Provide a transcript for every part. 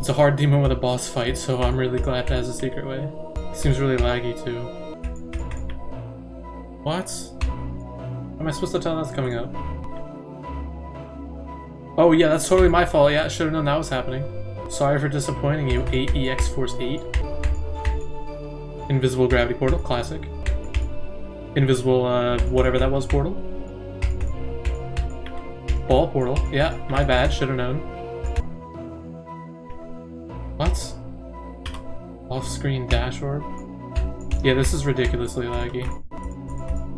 It's a hard demon with a boss fight, so I'm really glad it has a secret way. Seems really laggy too. What? How am I supposed to tell that's coming up? Oh yeah, that's totally my fault. Yeah, I should have known that was happening. Sorry for disappointing you, 8EX Force 8. Invisible Gravity Portal, classic. Invisible, whatever that was, portal. Ball Portal, yeah, my bad, should have known. What? Off-screen dash orb? Yeah, this is ridiculously laggy.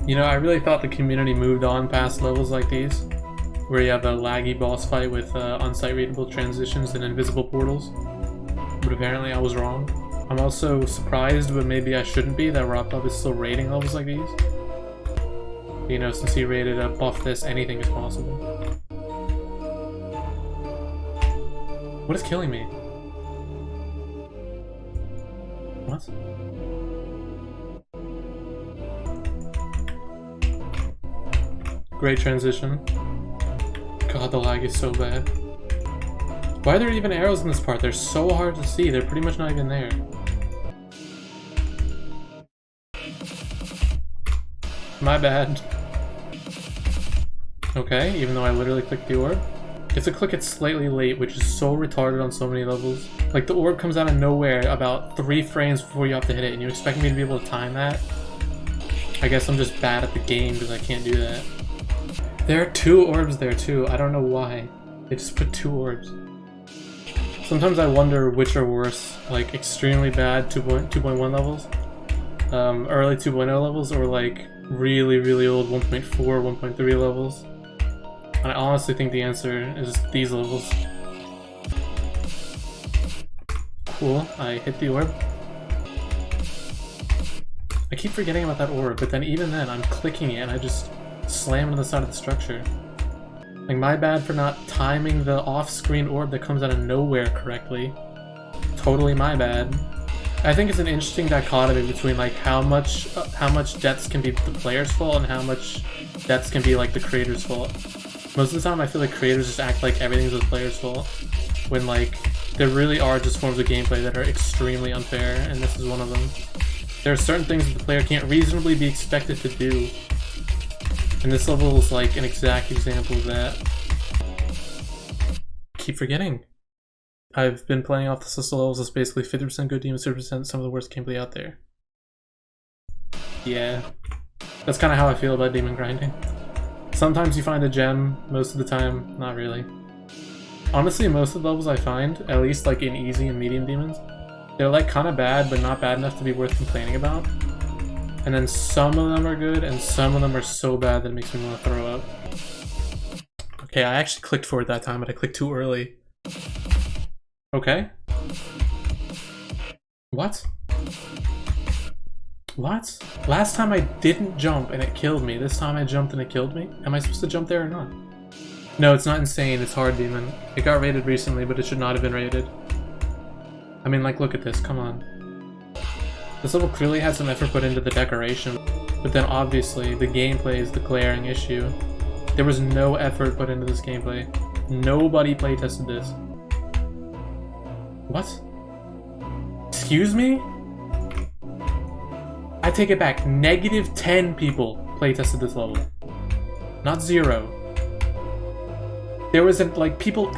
You know, I really thought the community moved on past levels like these, where you have a laggy boss fight with on-site readable transitions and invisible portals, but apparently I was wrong. I'm also surprised, but maybe I shouldn't be, that Robtop is still rating levels like these. You know, since he rated buff this, anything is possible. What is killing me? What? Great transition. God, the lag is so bad. Why are there even arrows in this part? They're so hard to see. They're pretty much not even there. My bad. Okay, even though I literally clicked the orb. It's a click it slightly late, which is so retarded on so many levels. Like, the orb comes out of nowhere about 3 frames before you have to hit it, and you expect me to be able to time that? I guess I'm just bad at the game because I can't do that. There are 2 orbs there too. I don't know why. They just put 2 orbs. Sometimes I wonder which are worse, like extremely bad 2.1 levels, early 2.0 levels, or like really old 1.4, 1.3 levels. And I honestly think the answer is these levels. Cool, I hit the orb. I keep forgetting about that orb, but then even then I'm clicking it and I just slam into the side of the structure. Like, my bad for not timing the off-screen orb that comes out of nowhere correctly. Totally my bad. I think it's an interesting dichotomy between like how much deaths can be the player's fault and how much deaths can be like the creator's fault. Most of the time I feel like creators just act like everything's the player's fault, when like there really are just forms of gameplay that are extremely unfair, and this is one of them. There are certain things that the player can't reasonably be expected to do, and this level is like an exact example of that. Keep forgetting. I've been playing off the system levels as basically 50% good demons, 50% some of the worst gameplay out there. Yeah, that's kind of how I feel about demon grinding. Sometimes you find a gem, most of the time, not really. Honestly, most of the levels I find, at least like in easy and medium demons, they're like kind of bad, but not bad enough to be worth complaining about. And then some of them are good, and some of them are so bad that it makes me want to throw up. Okay, I actually clicked for it that time, but I clicked too early. Okay. What? What? Last time I didn't jump and it killed me. This time I jumped and it killed me? Am I supposed to jump there or not? No, it's not insane. It's hard demon. It got rated recently, but it should not have been rated. I mean, like, look at this. Come on. This level clearly had some effort put into the decoration, but then obviously the gameplay is the glaring issue. There was no effort put into this gameplay. Nobody playtested this. What? Excuse me? I take it back. -10 people playtested this level. Not 0. There wasn't, like, people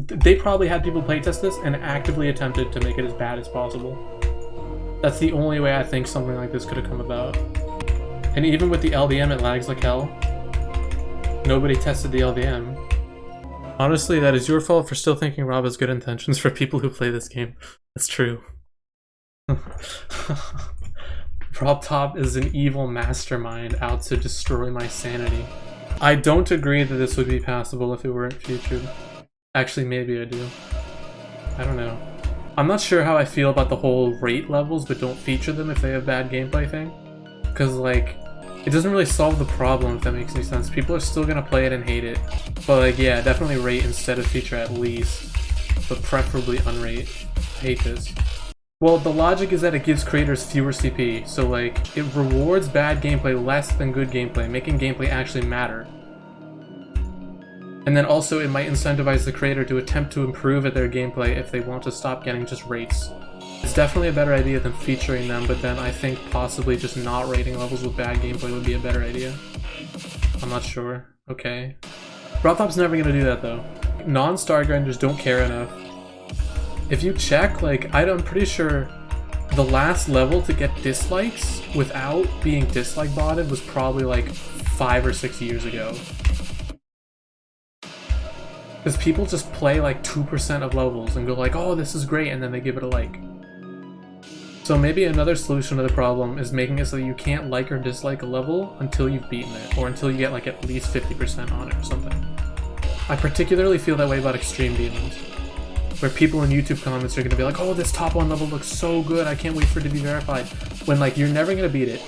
they probably had people playtest this and actively attempted to make it as bad as possible. That's the only way I think something like this could have come about. And even with the LDM, it lags like hell. Nobody tested the LDM. Honestly, that is your fault for still thinking Rob has good intentions for people who play this game. That's true. Robtop is an evil mastermind out to destroy my sanity. I don't agree that this would be passable if it weren't featured. Actually, maybe I do. I don't know. I'm not sure how I feel about the whole rate levels but don't feature them if they have bad gameplay thing. Because, like, it doesn't really solve the problem, if that makes any sense. People are still gonna play it and hate it. But, like, yeah, definitely rate instead of feature at least. But preferably unrate. I hate this. Well, the logic is that it gives creators fewer CP, so like, it rewards bad gameplay less than good gameplay, making gameplay actually matter. And then also it might incentivize the creator to attempt to improve at their gameplay if they want to stop getting just rates. It's definitely a better idea than featuring them, but then I think possibly just not rating levels with bad gameplay would be a better idea. I'm not sure. Okay. Brothop's never gonna do that though. Non-star grinders don't care enough. If you check, like, I'm pretty sure the last level to get dislikes without being dislike botted was probably like 5 or 6 years ago. Because people just play like 2% of levels and go like, oh, this is great, and then they give it a like. So maybe another solution to the problem is making it so you can't like or dislike a level until you've beaten it, or until you get like at least 50% on it or something. I particularly feel that way about Extreme Demons, where people in YouTube comments are going to be like, oh, this top 1 level looks so good, I can't wait for it to be verified. When like, you're never going to beat it.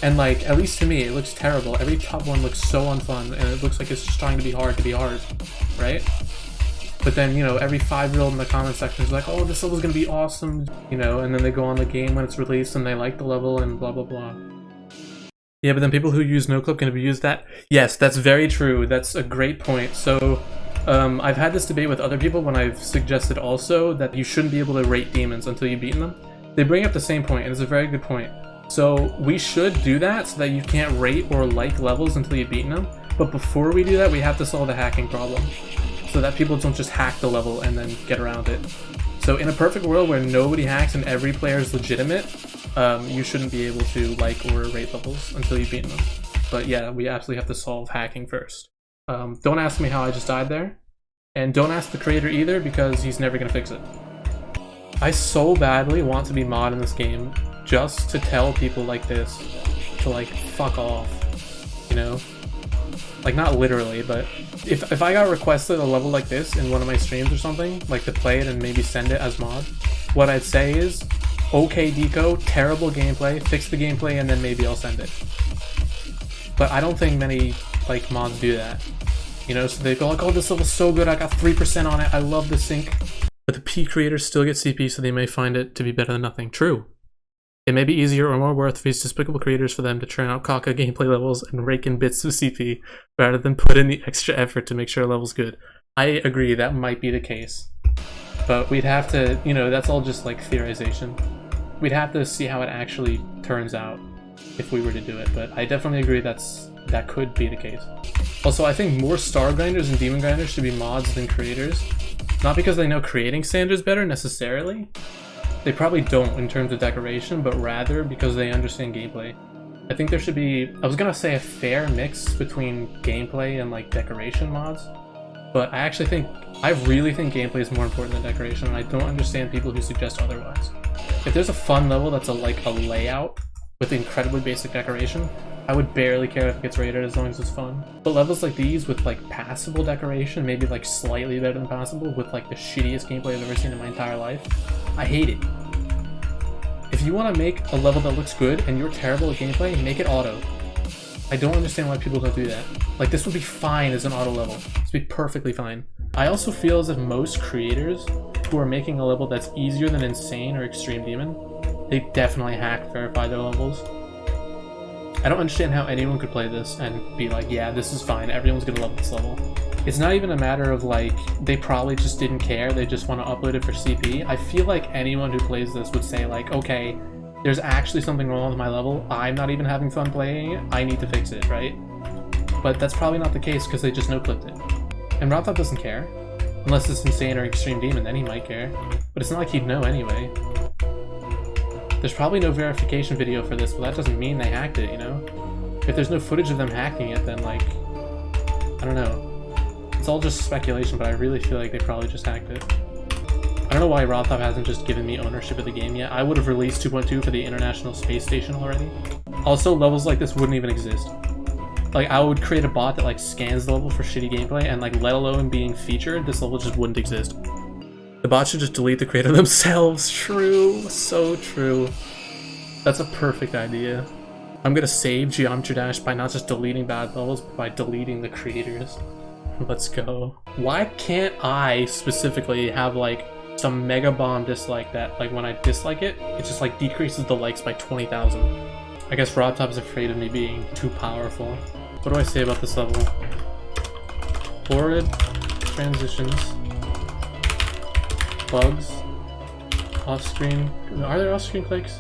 And like, at least to me, it looks terrible. Every top 1 looks so unfun, and it looks like it's just trying to be hard, right? But then, you know, every 5-year-old in the comment section is like, oh, this level's gonna be awesome, you know, and then they go on the game when it's released and they like the level and blah blah blah. Yeah, but then people who use NoClip can abuse that? Yes, that's very true. That's a great point. So, I've had this debate with other people when I've suggested also that you shouldn't be able to rate demons until you've beaten them. They bring up the same point, and it's a very good point. So, we should do that so that you can't rate or like levels until you've beaten them. But before we do that, we have to solve the hacking problem, so that people don't just hack the level and then get around it. So in a perfect world where nobody hacks and every player is legitimate, you shouldn't be able to like or rate levels until you've beaten them. But yeah, we absolutely have to solve hacking first. Don't ask me how I just died there. And don't ask the creator either, because he's never gonna fix it. I so badly want to be mod in this game just to tell people like this to like fuck off, you know? Like, not literally, but if I got requested a level like this in one of my streams or something, like to play it and maybe send it as mod, what I'd say is, okay Deco, terrible gameplay, fix the gameplay, and then maybe I'll send it. But I don't think many like mods do that. You know, so they go like, oh, this level's so good, I got 3% on it, I love the sync. But the P creators still get CP, so they may find it to be better than nothing. True. It may be easier or more worth for these despicable creators for them to churn out caca gameplay levels and rake in bits of CP, rather than put in the extra effort to make sure a level's good. I agree, that might be the case. But we'd have to, you know, that's all just like theorization. We'd have to see how it actually turns out if we were to do it, but I definitely agree that could be the case. Also, I think more star grinders and demon grinders should be mods than creators. Not because they know creating standards better necessarily. They probably don't in terms of decoration, but rather because they understand gameplay. I think there should be, I was gonna say a fair mix between gameplay and like decoration mods, but I really think gameplay is more important than decoration, and I don't understand people who suggest otherwise. If there's a fun level that's like a layout with incredibly basic decoration, I would barely care if it gets rated as long as it's fun. But levels like these with like passable decoration, maybe like slightly better than passable, with like the shittiest gameplay I've ever seen in my entire life, I hate it. If you want to make a level that looks good and you're terrible at gameplay, make it auto. I don't understand why people don't do that. Like, this would be fine as an auto level. This would be perfectly fine. I also feel as if most creators who are making a level that's easier than Insane or Extreme Demon, they definitely verify their levels. I don't understand how anyone could play this and be like, yeah, this is fine, everyone's gonna love this level. It's not even a matter of like, they probably just didn't care, they just want to upload it for CP. I feel like anyone who plays this would say like, okay, there's actually something wrong with my level, I'm not even having fun playing it, I need to fix it, right? But that's probably not the case because they just no-clipped it. And Rant doesn't care. Unless it's Insane or Extreme Demon, then he might care. But it's not like he'd know anyway. There's probably no verification video for this, but that doesn't mean they hacked it, you know? If there's no footage of them hacking it, then like, I don't know. It's all just speculation, but I really feel like they probably just hacked it. I don't know why Rant hasn't just given me ownership of the game yet. I would have released 2.2 for the International Space Station already. Also, levels like this wouldn't even exist. Like, I would create a bot that like scans the level for shitty gameplay, and like, let alone being featured, this level just wouldn't exist. The bot should just delete the creator themselves. True, so true. That's a perfect idea. I'm gonna save Geometry Dash by not just deleting bad levels, but by deleting the creators. Let's go. Why can't I specifically have like some mega bomb dislike that like when I dislike it, it just like decreases the likes by 20,000. I guess Robtop is afraid of me being too powerful. What do I say about this level? Horrid transitions. Bugs. Off-screen. Are there off-screen clicks?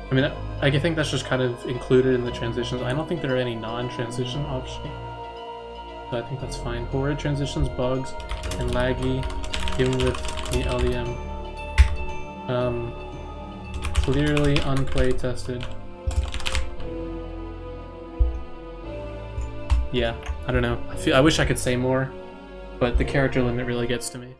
I mean, I think that's just kind of included in the transitions. I don't think there are any non-transition off-screen. So I think that's fine. Horrid transitions, bugs, and laggy, even with the LEM. Clearly unplay tested. Yeah, I don't know. I wish I could say more, but the character limit really gets to me.